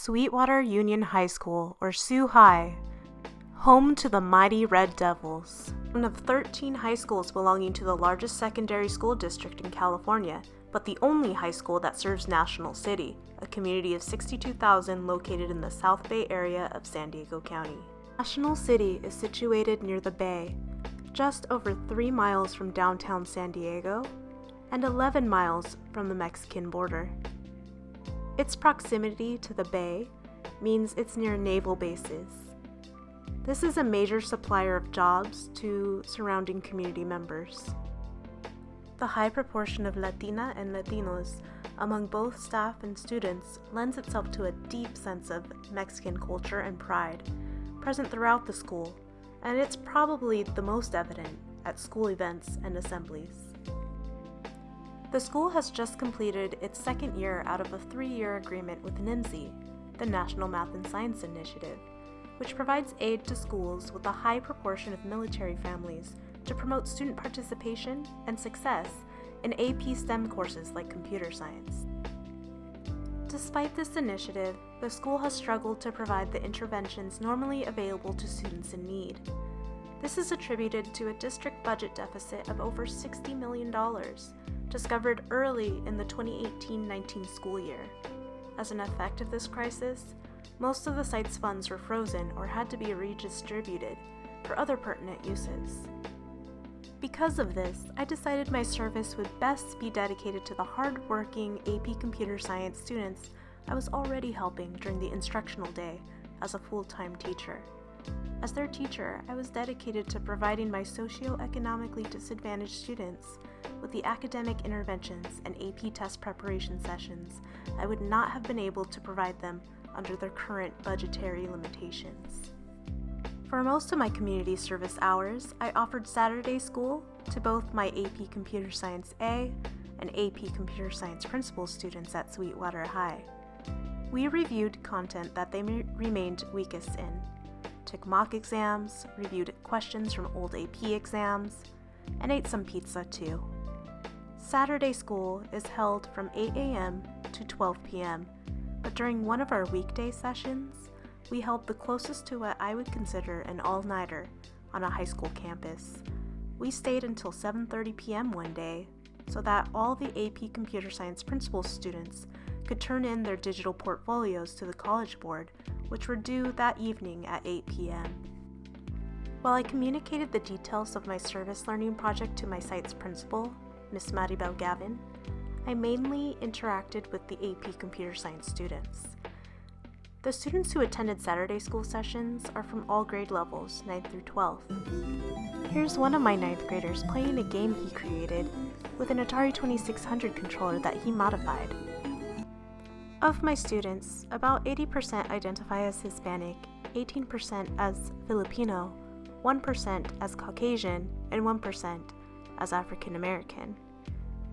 Sweetwater Union High School, or Sioux High, home to the mighty Red Devils. One of 13 high schools belonging to the largest secondary school district in California, but the only high school that serves National City, a community of 62,000 located in the South Bay area of San Diego County. National City is situated near the bay, just over 3 miles from downtown San Diego and 11 miles from the Mexican border. Its proximity to the bay means it's near naval bases. This is a major supplier of jobs to surrounding community members. The high proportion of Latina and Latinos among both staff and students lends itself to a deep sense of Mexican culture and pride present throughout the school, and it's probably the most evident at school events and assemblies. The school has just completed its second year out of a 3-year agreement with NIMSI, the National Math and Science Initiative, which provides aid to schools with a high proportion of military families to promote student participation and success in AP STEM courses like computer science. Despite this initiative, the school has struggled to provide the interventions normally available to students in need. This is attributed to a district budget deficit of over $60 million, discovered early in the 2018-19 school year. As an effect of this crisis, most of the site's funds were frozen or had to be redistributed for other pertinent uses. Because of this, I decided my service would best be dedicated to the hard-working AP Computer Science students I was already helping during the instructional day as a full-time teacher. As their teacher, I was dedicated to providing my socioeconomically disadvantaged students with the academic interventions and AP test preparation sessions I would not have been able to provide them under their current budgetary limitations. For most of my community service hours, I offered Saturday school to both my AP Computer Science A and AP Computer Science Principal students at Sweetwater High. We reviewed content that they remained weakest in, took mock exams, reviewed questions from old AP exams, and ate some pizza too. Saturday school is held from 8 a.m. to 12 p.m., but during one of our weekday sessions, we held the closest to what I would consider an all-nighter on a high school campus. We stayed until 7:30 p.m. one day so that all the AP Computer Science Principal students could turn in their digital portfolios to the College Board, which were due that evening at 8 p.m. While I communicated the details of my service learning project to my site's principal, Miss Maribel Gavin, I mainly interacted with the AP Computer Science students. The students who attended Saturday school sessions are from all grade levels, 9th through 12th. Here's one of my 9th graders playing a game he created with an Atari 2600 controller that he modified. Of my students, about 80% identify as Hispanic, 18% as Filipino, 1% as Caucasian, and 1% as African American.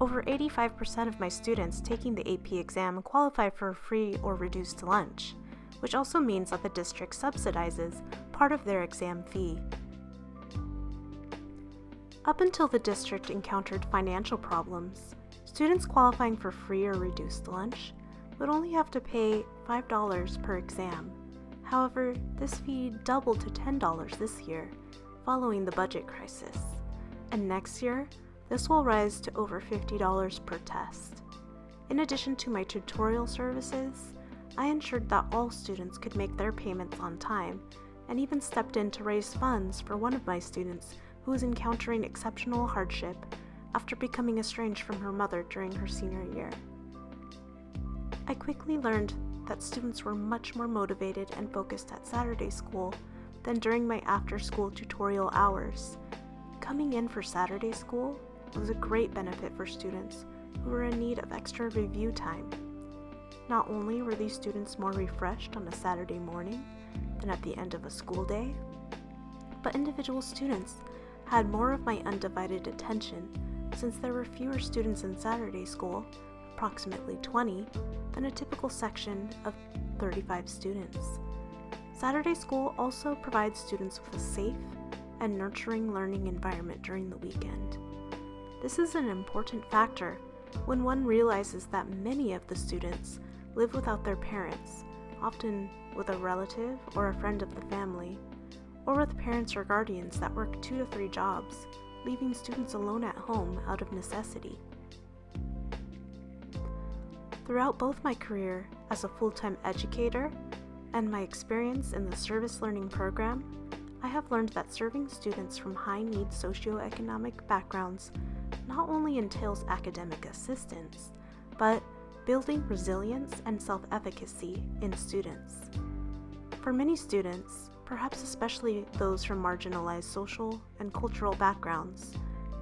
Over 85% of my students taking the AP exam qualify for a free or reduced lunch, which also means that the district subsidizes part of their exam fee. Up until the district encountered financial problems, students qualifying for free or reduced lunch would only have to pay $5 per exam. However, this fee doubled to $10 this year, following the budget crisis. And next year, this will rise to over $50 per test. In addition to my tutorial services, I ensured that all students could make their payments on time, and even stepped in to raise funds for one of my students who was encountering exceptional hardship after becoming estranged from her mother during her senior year. I quickly learned that students were much more motivated and focused at Saturday school than during my after-school tutorial hours. Coming in for Saturday school was a great benefit for students who were in need of extra review time. Not only were these students more refreshed on a Saturday morning than at the end of a school day, but individual students had more of my undivided attention since there were fewer students in Saturday school, approximately 20, than a typical section of 35 students. Saturday school also provides students with a safe and nurturing learning environment during the weekend. This is an important factor when one realizes that many of the students live without their parents, often with a relative or a friend of the family, or with parents or guardians that work 2 to 3 jobs, leaving students alone at home out of necessity. Throughout both my career as a full-time educator and my experience in the service learning program, I have learned that serving students from high-need socioeconomic backgrounds not only entails academic assistance, but building resilience and self-efficacy in students. For many students, perhaps especially those from marginalized social and cultural backgrounds,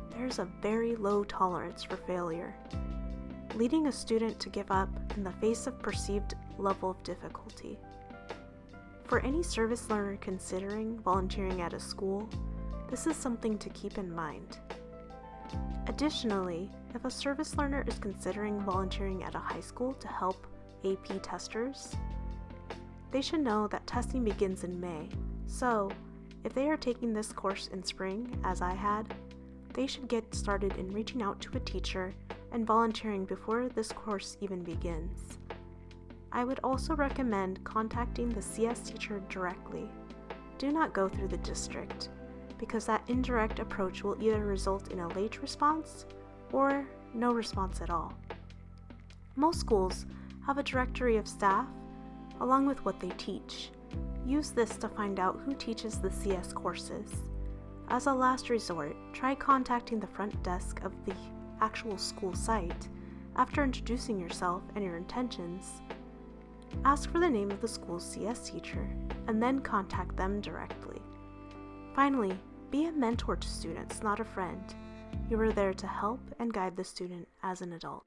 there is a very low tolerance for failure, leading a student to give up in the face of perceived level of difficulty. For any service learner considering volunteering at a school, this is something to keep in mind. Additionally, if a service learner is considering volunteering at a high school to help AP testers, they should know that testing begins in May, so if they are taking this course in spring, as I had, they should get started in reaching out to a teacher and volunteering before this course even begins. I would also recommend contacting the CS teacher directly. Do not go through the district, because that indirect approach will either result in a late response or no response at all. Most schools have a directory of staff along with what they teach. Use this to find out who teaches the CS courses. As a last resort, try contacting the front desk of the actual school site after introducing yourself and your intentions. Ask for the name of the school's CS teacher and then contact them directly. Finally, be a mentor to students, not a friend. You are there to help and guide the student as an adult.